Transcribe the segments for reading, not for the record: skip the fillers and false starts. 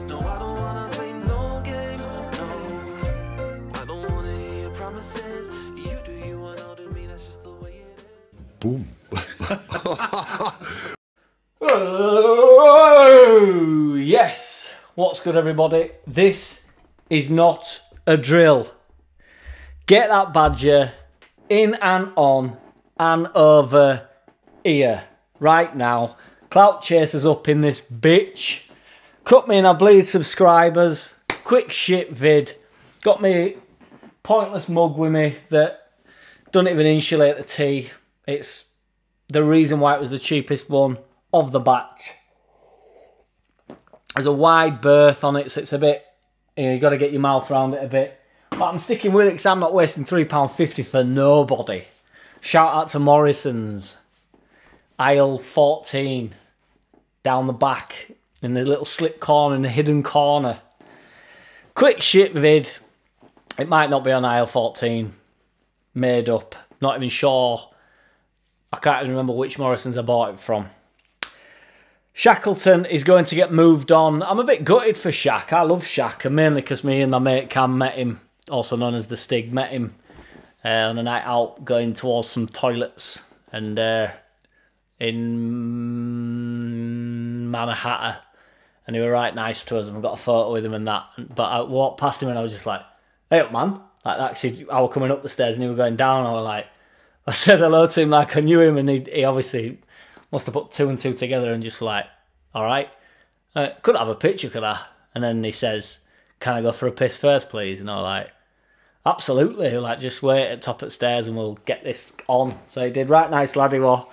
games. No, I don't wanna play no games. No, I don't wanna hear your promises. You do you and I'll do me. That's just the way it is. Boom. Oh, yes. What's good, everybody? This is not a drill. Get that badger in and on and over here right now. Clout chasers up in this bitch. Cut me and I bleed subscribers. Quick shit vid. Got me pointless mug with me that don't even insulate the tea. It's the reason why it was the cheapest one of the batch. There's a wide berth on it, so it's a bit, you know, you got to get your mouth around it a bit. But I'm sticking with it because I'm not wasting £3.50 for nobody. Shout out to Morrison's. Aisle 14. Down the back. In the little slip corner, in the hidden corner. Quick shit vid. It might not be on aisle 14. Made up. Not even sure. I can't even remember which Morrison's I bought it from. Shackleton is going to get moved on. I'm a bit gutted for Shaq. I love Shaq, and mainly because me and my mate Cam met him, also known as the Stig, met him on a night out going towards some toilets and in Manhattan, and he were right nice to us, and we got a photo with him and that. But I walked past him and I was just like, "Hey up, man!" Like that. 'Cause I was coming up the stairs and he was going down. I was like, I said hello to him like I knew him, and he obviously must have put two and two together and just like, all right, could I have a picture, could I? And then he says, "Can I go for a piss first, please?" And I was like, absolutely. Like, just wait at top of the stairs and we'll get this on. So he did. Right nice lad he was.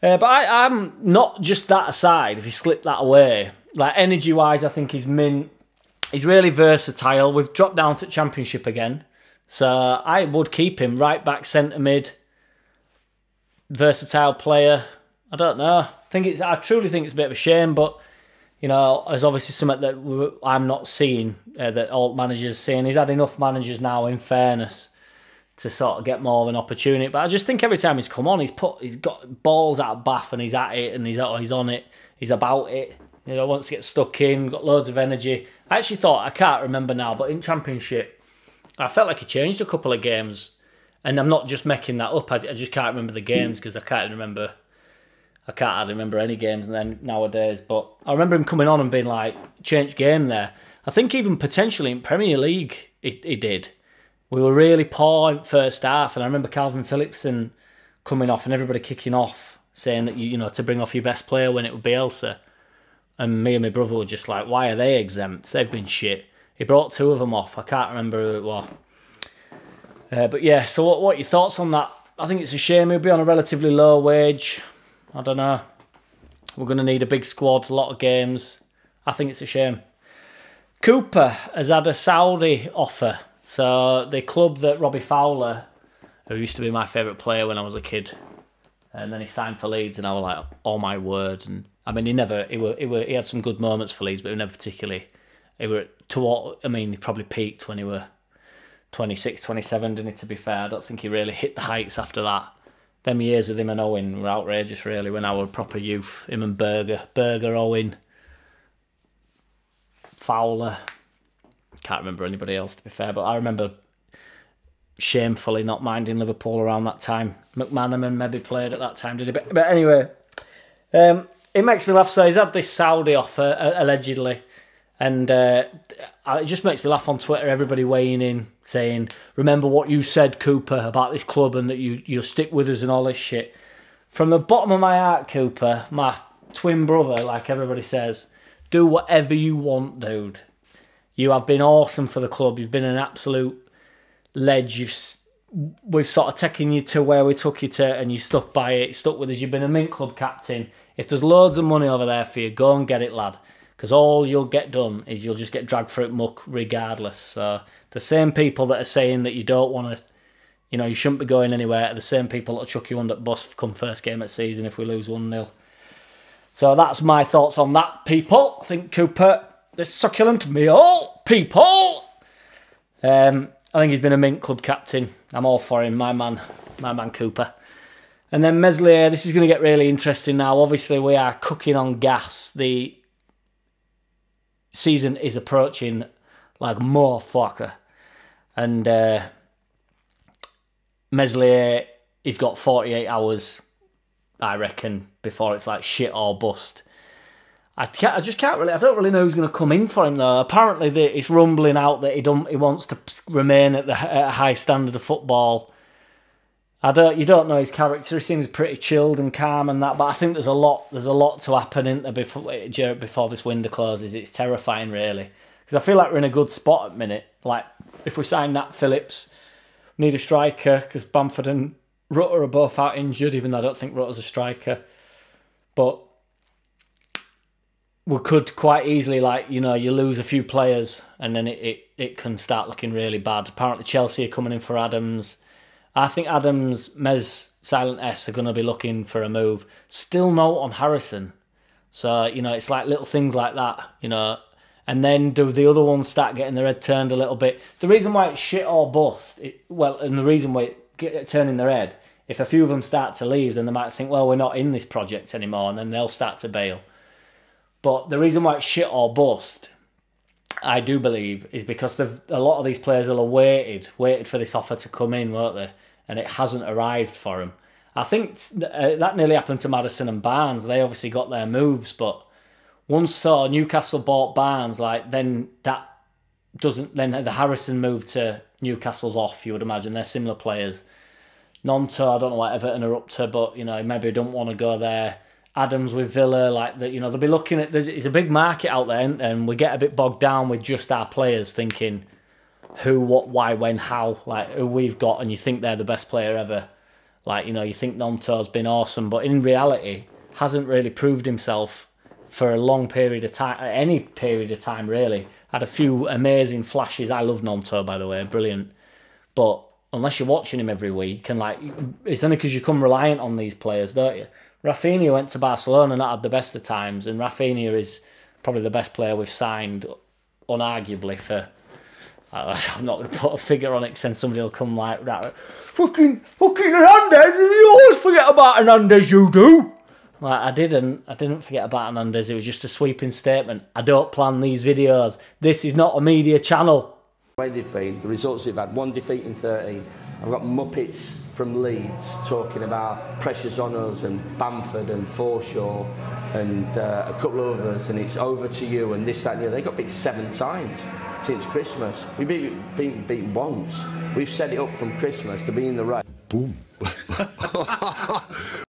But I'm not just that aside, if he slipped that away. Like, energy-wise, I think he's mint. He's really versatile. We've dropped down to Championship again. So I would keep him right back centre mid. Versatile player. I don't know. I truly think it's a bit of a shame, but you know, there's obviously something that I'm not seeing that all managers seeing. He's had enough managers now, in fairness, to sort of get more of an opportunity. But I just think every time he's come on, he's got balls out of bath and he's at it and he's on it. He's about it. You know, wants to get stuck in. Got loads of energy. I actually thought, I can't remember now, but in Championship, I felt like he changed a couple of games, and I'm not just making that up. I just can't remember the games because I can't remember any games and then nowadays. But I remember him coming on and being like, changed game there. I think even potentially in Premier League he did. We were really poor in first half, and I remember Calvin Phillipson coming off and everybody kicking off, saying that you know, to bring off your best player when it would be Bielsa. And me and my brother were just like, why are they exempt? They've been shit. He brought two of them off. I can't remember who it was. But yeah, so what are your thoughts on that? I think it's a shame he'll be on a relatively low wage. I don't know. We're going to need a big squad, a lot of games. I think it's a shame. Cooper has had a Saudi offer. So the club that Robbie Fowler, who used to be my favourite player when I was a kid, and then he signed for Leeds, and I was like, oh my word. And I mean, he had some good moments for Leeds, but he never particularly. He probably peaked when he were 26, 27, didn't he, to be fair? I don't think he really hit the heights after that. Them years with him and Owen were outrageous, really, when I was a proper youth. Him and Berger, Owen, Fowler. Can't remember anybody else, to be fair, but I remember shamefully not minding Liverpool around that time. McManaman maybe played at that time, did he? But anyway, it makes me laugh. So he's had this Saudi offer, allegedly, and it just makes me laugh on Twitter, everybody weighing in, saying, remember what you said, Cooper, about this club and that you'll stick with us and all this shit. From the bottom of my heart, Cooper, my twin brother, like everybody says, do whatever you want, dude. You have been awesome for the club. You've been an absolute ledge. We've sort of taken you to where we took you to, and you stuck by it, stuck with us. You've been a mint club captain. If there's loads of money over there for you, go and get it, lad. Because all you'll get done is you'll just get dragged through it muck regardless. So the same people that are saying that you don't want to, you know, you shouldn't be going anywhere, are the same people that'll chuck you under the bus come first game of the season if we lose 1-0. So that's my thoughts on that, people. I think Cooper, this succulent meal, people. I think he's been a mint club captain. I'm all for him, my man Cooper. And then Meslier, this is going to get really interesting now. Obviously, we are cooking on gas. The season is approaching like motherfucker. And Meslier, he's got 48 hours, I reckon, before it's like shit or bust. I don't really know who's going to come in for him though. Apparently it's rumbling out that he wants to remain at a high standard of football. You don't know his character. He seems pretty chilled and calm and that, but I think there's a lot to happen in there before this window closes. It's terrifying, really, because I feel like we're in a good spot at the minute. Like if we sign Nat Phillips, we need a striker because Bamford and Rutter are both out injured, even though I don't think Rutter's a striker. But we could quite easily, you lose a few players and then it can start looking really bad. Apparently Chelsea are coming in for Adams. I think Adams, Mez, Silent S are going to be looking for a move. Still no on Harrison. So, it's like little things like that, And then do the other ones start getting their head turned a little bit? The reason why it's shit or bust, and the reason why it turning their head, if a few of them start to leave, then they might think, well, we're not in this project anymore, and then they'll start to bail. But the reason why it's shit or bust, I do believe, is because a lot of these players will have waited for this offer to come in, won't they? And it hasn't arrived for them. I think that nearly happened to Maddison and Barnes. They obviously got their moves, but once Newcastle bought Barnes, then the Harrison move to Newcastle's off, you would imagine. They're similar players. Nonto, I don't know what Everton are up to, but maybe don't want to go there. Adams with Villa, they'll be looking at. It's a big market out there, and we get a bit bogged down with just our players, thinking who, what, why, when, how, who we've got, and you think they're the best player ever. You think Nonto's been awesome, but in reality, hasn't really proved himself for a long period of time, any period of time really. Had a few amazing flashes. I love Nonto, by the way, brilliant. But unless you're watching him every week, and it's only because you come reliant on these players, don't you? Rafinha went to Barcelona and not had the best of times, and Rafinha is probably the best player we've signed, unarguably, for... I'm not going to put a figure on it because then somebody will come like that. Fucking Hernandez, you always forget about Hernandez, you do. I didn't forget about Hernandez. It was just a sweeping statement. I don't plan these videos. This is not a media channel. The way they've been, the results they've had, 1 defeat in 13. I've got Muppets from Leeds talking about pressures on us and Bamford and Forshaw and a couple of others, and it's over to you and this, that and the other. They got beat 7 times since Christmas. We've been beaten once. We've set it up from Christmas to be in the race. Boom.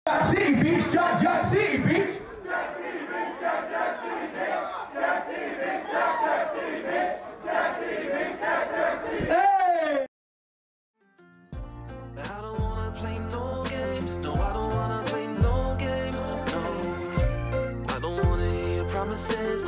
JackCity, bitch! JackCity, bitch! Hey! I don't wanna play no games. No, I don't wanna play no games. No, I don't wanna hear your promises.